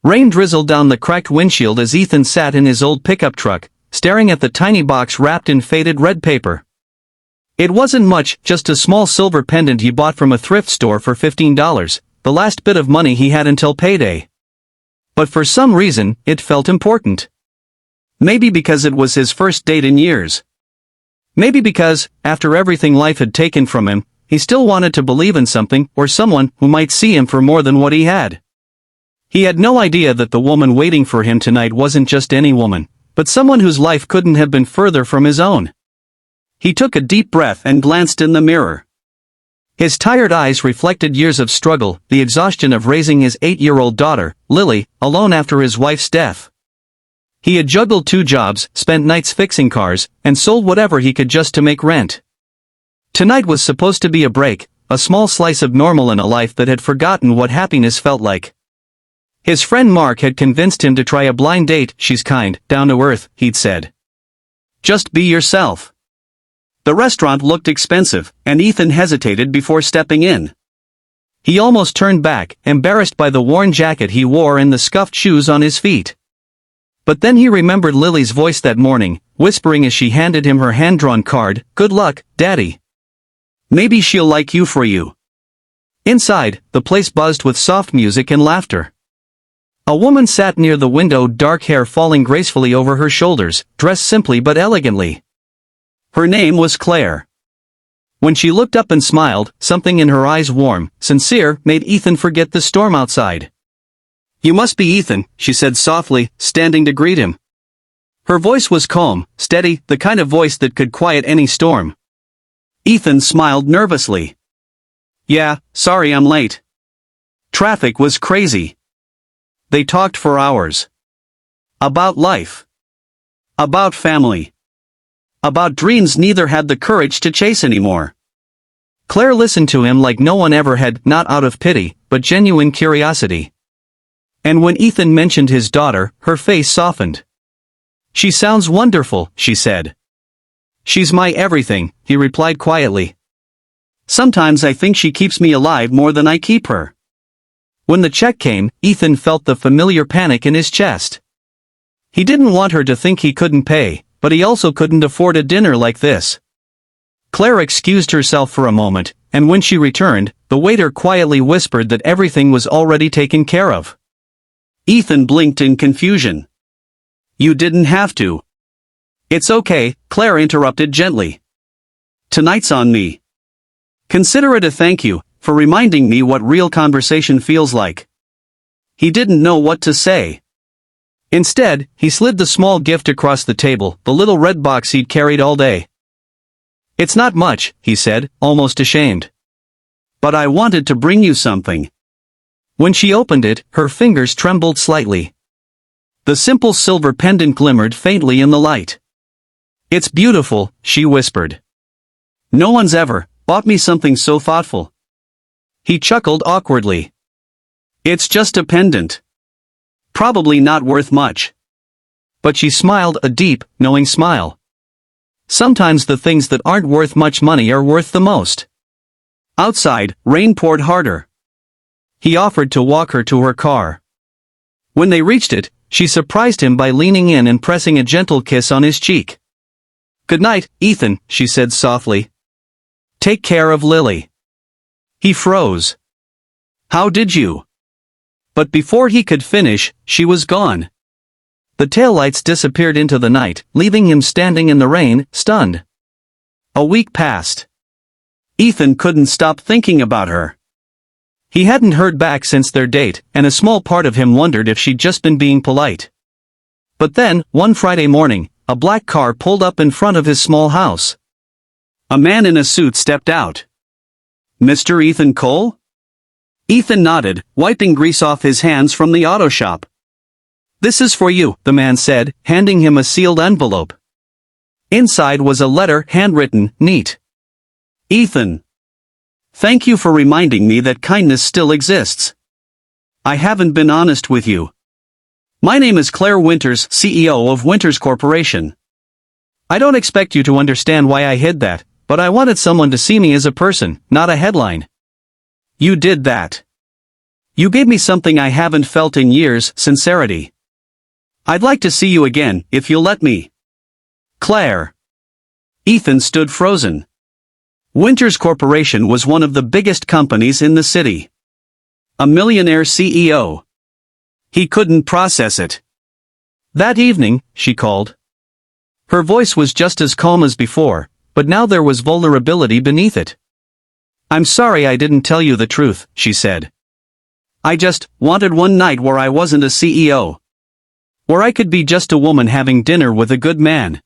Rain drizzled down the cracked windshield as Ethan sat in his old pickup truck, staring at the tiny box wrapped in faded red paper. It wasn't much, just a small silver pendant he bought from a thrift store for $15, the last bit of money he had until payday. But for some reason, it felt important. Maybe because it was his first date in years. Maybe because, after everything life had taken from him, he still wanted to believe in something or someone who might see him for more than what he had. He had no idea that the woman waiting for him tonight wasn't just any woman, but someone whose life couldn't have been further from his own. He took a deep breath and glanced in the mirror. His tired eyes reflected years of struggle, the exhaustion of raising his 8-year-old daughter, Lily, alone after his wife's death. He had juggled 2 jobs, spent nights fixing cars, and sold whatever he could just to make rent. Tonight was supposed to be a break, a small slice of normal in a life that had forgotten what happiness felt like. His friend Mark had convinced him to try a blind date. "She's kind, down to earth," he'd said. "Just be yourself." The restaurant looked expensive, and Ethan hesitated before stepping in. He almost turned back, embarrassed by the worn jacket he wore and the scuffed shoes on his feet. But then he remembered Lily's voice that morning, whispering as she handed him her hand-drawn card, "Good luck, Daddy. Maybe she'll like you for you." Inside, the place buzzed with soft music and laughter. A woman sat near the window, dark hair falling gracefully over her shoulders, dressed simply but elegantly. Her name was Claire. When she looked up and smiled, something in her eyes, warm, sincere, made Ethan forget the storm outside. "You must be Ethan," she said softly, standing to greet him. Her voice was calm, steady, the kind of voice that could quiet any storm. Ethan smiled nervously. "Yeah, sorry I'm late. Traffic was crazy." They talked for hours. About life. About family. About dreams neither had the courage to chase anymore. Claire listened to him like no one ever had, not out of pity, but genuine curiosity. And when Ethan mentioned his daughter, her face softened. "She sounds wonderful," she said. "She's my everything," he replied quietly. "Sometimes I think she keeps me alive more than I keep her." When the check came, Ethan felt the familiar panic in his chest. He didn't want her to think he couldn't pay, but he also couldn't afford a dinner like this. Claire excused herself for a moment, and when she returned, the waiter quietly whispered that everything was already taken care of. Ethan blinked in confusion. "You didn't have to." "It's okay," Claire interrupted gently. "Tonight's on me. Consider it a thank you for reminding me what real conversation feels like." He didn't know what to say. Instead, he slid the small gift across the table, the little red box he'd carried all day. "It's not much," he said, almost ashamed. "But I wanted to bring you something." When she opened it, her fingers trembled slightly. The simple silver pendant glimmered faintly in the light. "It's beautiful," she whispered. "No one's ever bought me something so thoughtful." He chuckled awkwardly. "It's just a pendant. Probably not worth much." But she smiled, a deep, knowing smile. Sometimes the things that aren't worth much money are worth the most. Outside, rain poured harder. He offered to walk her to her car. When they reached it, she surprised him by leaning in and pressing a gentle kiss on his cheek. "Good night, Ethan," she said softly. "Take care of Lily." He froze. "How did you?" But before he could finish, she was gone. The taillights disappeared into the night, leaving him standing in the rain, stunned. A week passed. Ethan couldn't stop thinking about her. He hadn't heard back since their date, and a small part of him wondered if she'd just been being polite. But then, one Friday morning, a black car pulled up in front of his small house. A man in a suit stepped out. "Mr. Ethan Cole?" Ethan nodded, wiping grease off his hands from the auto shop. "This is for you," the man said, handing him a sealed envelope. Inside was a letter, handwritten, neat. "Ethan. Thank you for reminding me that kindness still exists. I haven't been honest with you. My name is Claire Winters, CEO of Winters Corporation. I don't expect you to understand why I hid that, but I wanted someone to see me as a person, not a headline. You did that. You gave me something I haven't felt in years, sincerity. I'd like to see you again, if you'll let me. Claire. Ethan stood frozen. Winters Corporation was one of the biggest companies in the city. A millionaire CEO. He couldn't process it. That evening, she called. Her voice was just as calm as before, but now there was vulnerability beneath it. I'm sorry I didn't tell you the truth, she said. I just wanted one night where I wasn't a CEO. Where I could be just a woman having dinner with a good man.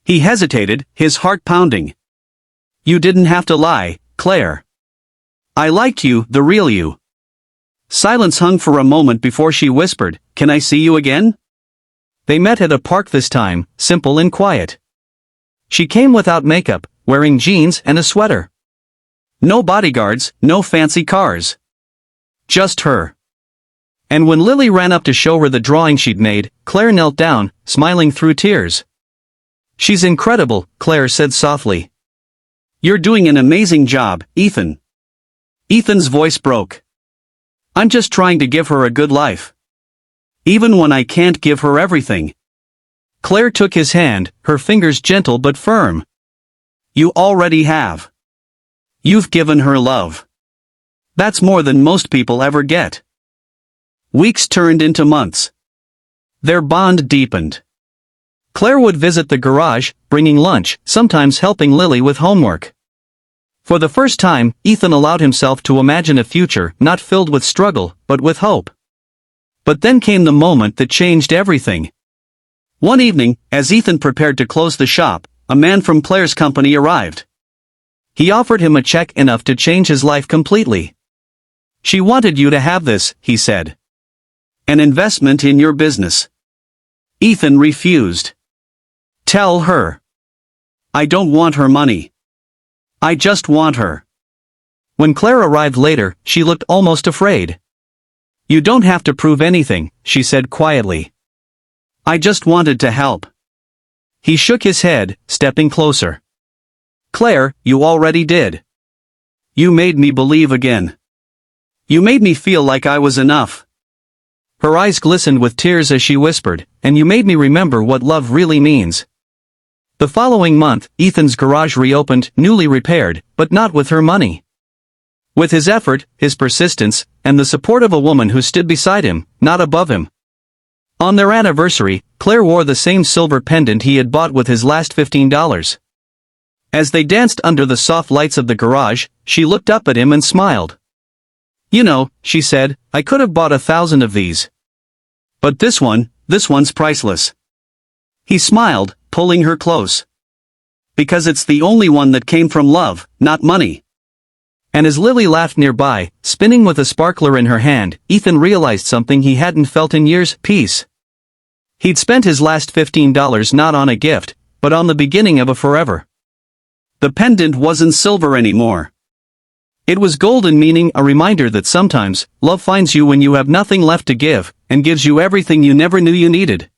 He hesitated, his heart pounding. You didn't have to lie, Claire. I liked you, the real you. Silence hung for a moment before she whispered, Can I see you again? They met at a park this time, simple and quiet. She came without makeup, wearing jeans and a sweater. No bodyguards, no fancy cars. Just her. And when Lily ran up to show her the drawing she'd made, Claire knelt down, smiling through tears. She's incredible, Claire said softly. You're doing an amazing job, Ethan. Ethan's voice broke. I'm just trying to give her a good life. Even when I can't give her everything. Claire took his hand, her fingers gentle but firm. You already have. You've given her love. That's more than most people ever get. Weeks turned into months. Their bond deepened. Claire would visit the garage, bringing lunch, sometimes helping Lily with homework. For the first time, Ethan allowed himself to imagine a future not filled with struggle, but with hope. But then came the moment that changed everything. One evening, as Ethan prepared to close the shop, a man from Claire's company arrived. He offered him a check enough to change his life completely. She wanted you to have this, he said. An investment in your business. Ethan refused. Tell her. I don't want her money. I just want her. When Claire arrived later, she looked almost afraid. You don't have to prove anything, she said quietly. I just wanted to help. He shook his head, stepping closer. Claire, you already did. You made me believe again. You made me feel like I was enough. Her eyes glistened with tears as she whispered, and you made me remember what love really means. The following month, Ethan's garage reopened, newly repaired, but not with her money. With his effort, his persistence, and the support of a woman who stood beside him, not above him. On their anniversary, Claire wore the same silver pendant he had bought with his last $15. As they danced under the soft lights of the garage, she looked up at him and smiled. You know, she said, I could have bought 1,000 of these. But this one's priceless. He smiled, pulling her close. Because it's the only one that came from love, not money. And as Lily laughed nearby, spinning with a sparkler in her hand, Ethan realized something he hadn't felt in years, peace. He'd spent his last $15 not on a gift, but on the beginning of a forever. The pendant wasn't silver anymore. It was golden, meaning a reminder that sometimes, love finds you when you have nothing left to give, and gives you everything you never knew you needed.